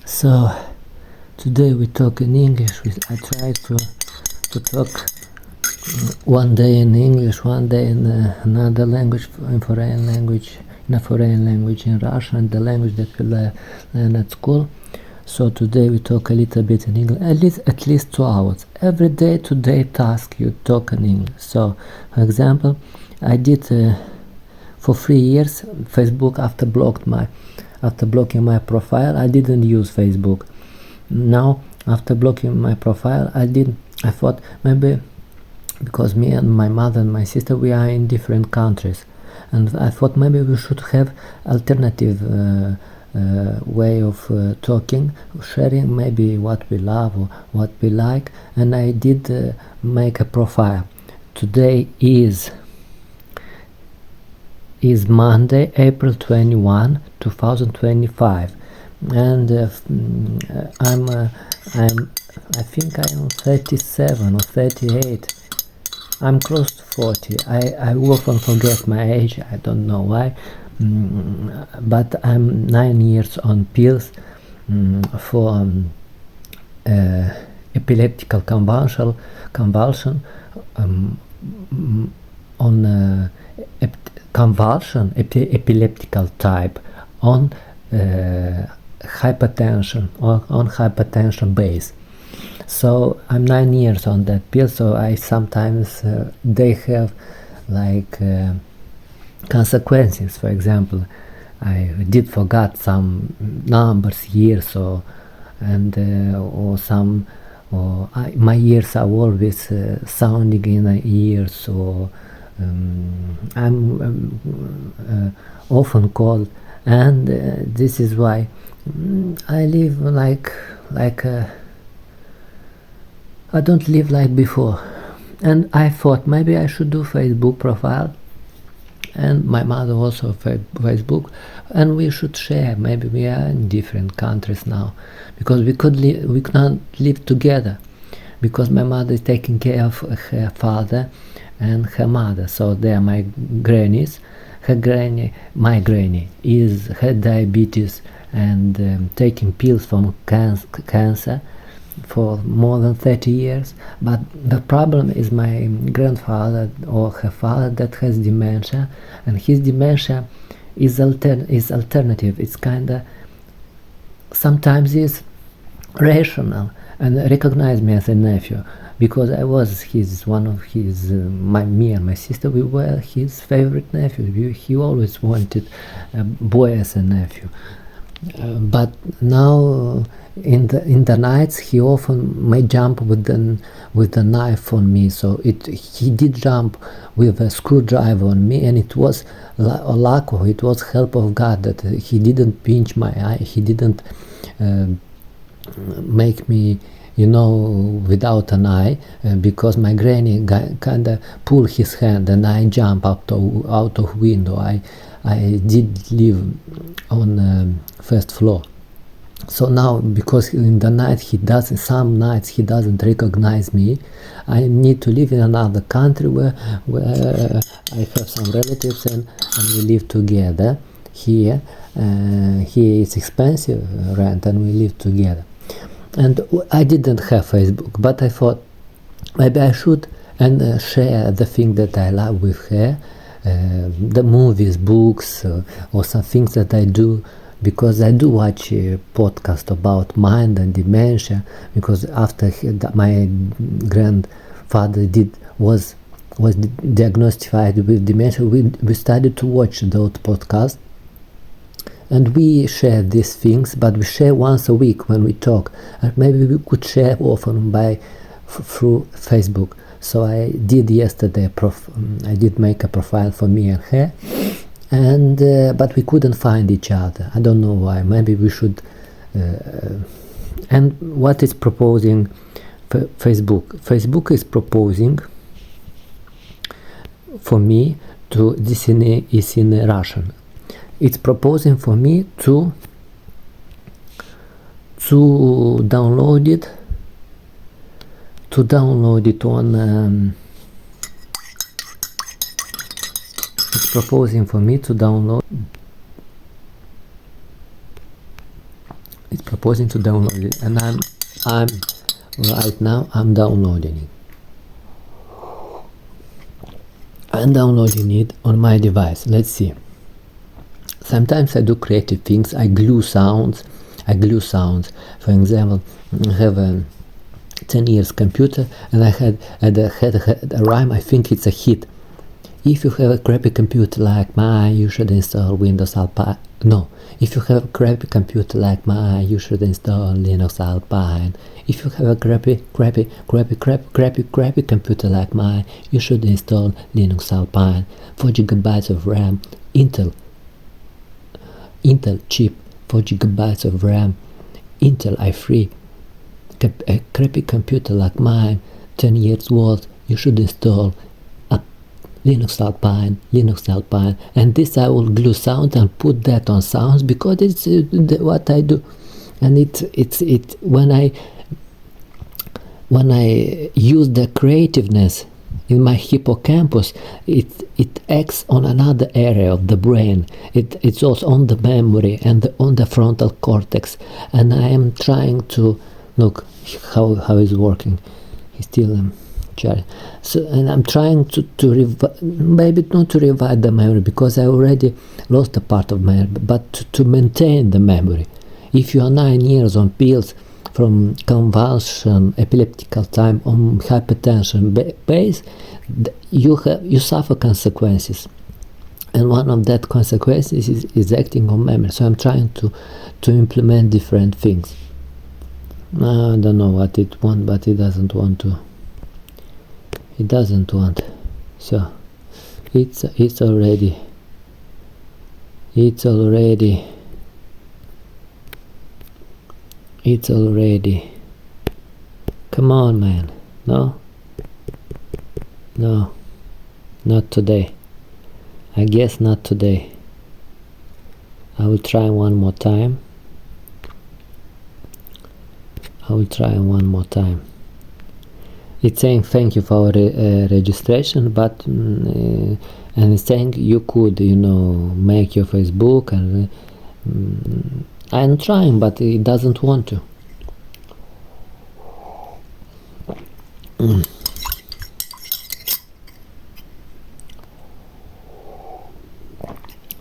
So today we talk in English. I try to talk one day in English, one day in another language, in foreign language, in Russian, and the language that we learn at school. So today we talk a little bit in English, at least 2 hours. Every day today task you talk in English. So, for example, I did for 3 years Facebook after blocking my profile. I didn't use Facebook. Now after blocking my profile, I thought maybe because me and my mother and my sister, we are in different countries, and I thought maybe we should have alternative way of talking, sharing maybe what we love or what we like, and I did make a profile. Today is Monday, April 21, 2025, and I think I am 37 or 38. I'm close to 40. I often forget my age. I don't know why, but I'm 9 years on pills for epileptical convulsion on epileptical type on hypertension or on hypertension base. So I'm 9 years on that pill, so I sometimes they have like consequences. For example, I did forgot some numbers, years, or my ears are always sounding in my ears, so I'm often cold, and this is why I live like I don't live like before. And I thought maybe I should do Facebook profile, and my mother also Facebook, and we should share. Maybe we are in different countries now, because we cannot live together, because my mother is taking care of her father and her mother, so they are my grannies. My granny had diabetes and taking pills from cancer for more than 30 years, but the problem is my grandfather or her father that has dementia, and his dementia is alternative. It's kinda sometimes is rational, and recognize me as a nephew, because I was one of his me and my sister, we were his favorite nephew. He always wanted a boy as a nephew. But now in the nights he often may jump with the knife on me. So he did jump with a screwdriver on me, and it was luck, or it was help of God that he didn't pinch my eye. He didn't make me without an eye, because my granny kinda pulled his hand and I jump out of window. I did live on first floor. So now, because in the night some nights he doesn't recognize me, I need to live in another country where I have some relatives, and we live together here. Here it's expensive rent, and we live together. And I didn't have Facebook, but I thought maybe I should and share the thing that I love with her, the movies, books, or some things that I do, because I do watch a podcast about mind and dementia, because after my grandfather was diagnosed with dementia, we started to watch those podcasts. And we share these things, but we share once a week when we talk. And maybe we could share often through Facebook. So I did yesterday. I did make a profile for me and her, and but we couldn't find each other. I don't know why. Maybe we should. And what is proposing Facebook? Facebook is proposing for me to. This is in Russian. It's proposing for me to download it on it's proposing for me to download it's proposing to download it, and I'm right now I'm downloading it. I'm downloading it on my device. Let's see. Sometimes I do creative things. I glue sounds. For example, I have a 10 years computer, and I had a rhyme. I think it's a hit. If you have a crappy computer like mine, you should install Windows Alpine. No. If you have a crappy computer like mine, you should install Linux Alpine. If you have a crappy computer like mine, you should install Linux Alpine. 4 gigabytes of RAM, Intel chip, 4 gigabytes of RAM, Intel i3. A crappy computer like mine, 10 years old, you should install Linux Alpine, and this I will glue sound and put that on sounds, because it's what I do, and it's when I use the creativeness in my hippocampus, it acts on another area of the brain. It's also on the memory and on the frontal cortex, and I am trying to look how it's working. He's still so, and I'm trying to maybe not to revive the memory, because I already lost a part of memory, but to maintain the memory. If you are 9 years on pills from convulsion, epileptical time, on hypertension base, you suffer consequences, and one of that consequences is acting on memory. So I'm trying to implement different things. I don't know what it wants, but it doesn't want to. It doesn't want. So it's already. Come on, man. No, not today. I guess not today. I will try one more time. It's saying thank you for registration, but and it's saying you could, make your Facebook, and I'm trying, but it doesn't want to.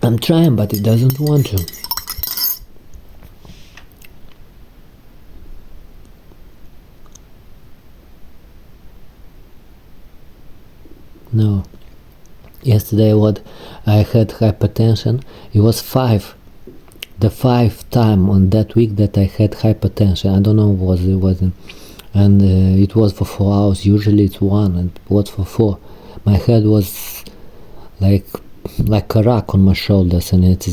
I'm trying, but it doesn't want to. No. Yesterday what I had hypertension. It was 5. The 5th time on that week that I had hypertension. I don't know what it wasn't. And it was for 4 hours. Usually it's 1, and it was for 4. My head was like a rock on my shoulders, and it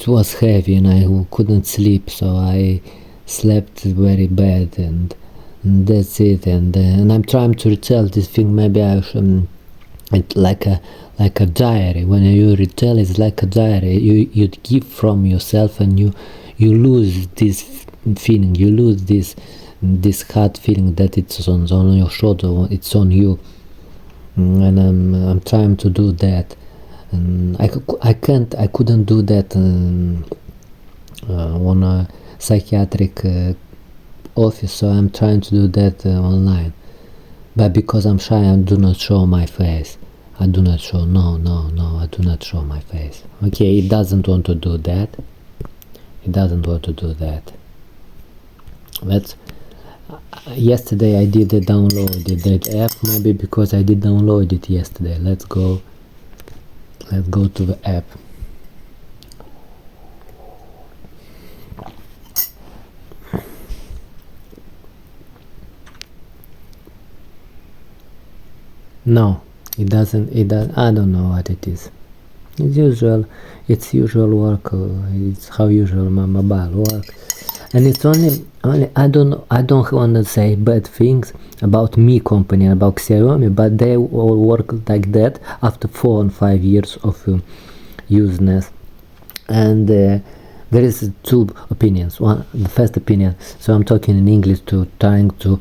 was heavy, and I couldn't sleep, so I slept very bad, and that's it. And I'm trying to retell this thing. Maybe I should, it's like a diary. When you retell, it's like a diary. You give from yourself, and you lose this feeling. You lose this hard feeling that it's on your shoulder. It's on you. And I'm trying to do that. And I couldn't do that on a psychiatric office, so I'm trying to do that online. But because I'm shy, I do not show my face. I do not show my face. Okay, it doesn't want to do that. Yesterday I did download that app, maybe because I did download it yesterday. Let's go to the app. No, it doesn't. I don't know what it is. It's usual work. It's how usual my mobile work, and it's only. I don't want to say bad things about Mi company, about Xiaomi, but they all work like that after 4 and 5 years of useness. And there is 2 opinions. The first opinion. So I'm talking in English, trying to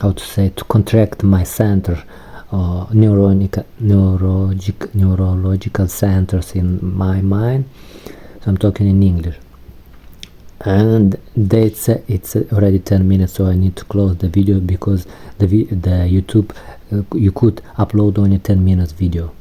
how to say, to contract my center neurological centers in my mind. So I'm talking in English. And it's already 10 minutes, so I need to close the video because the YouTube you could upload only 10 minutes video.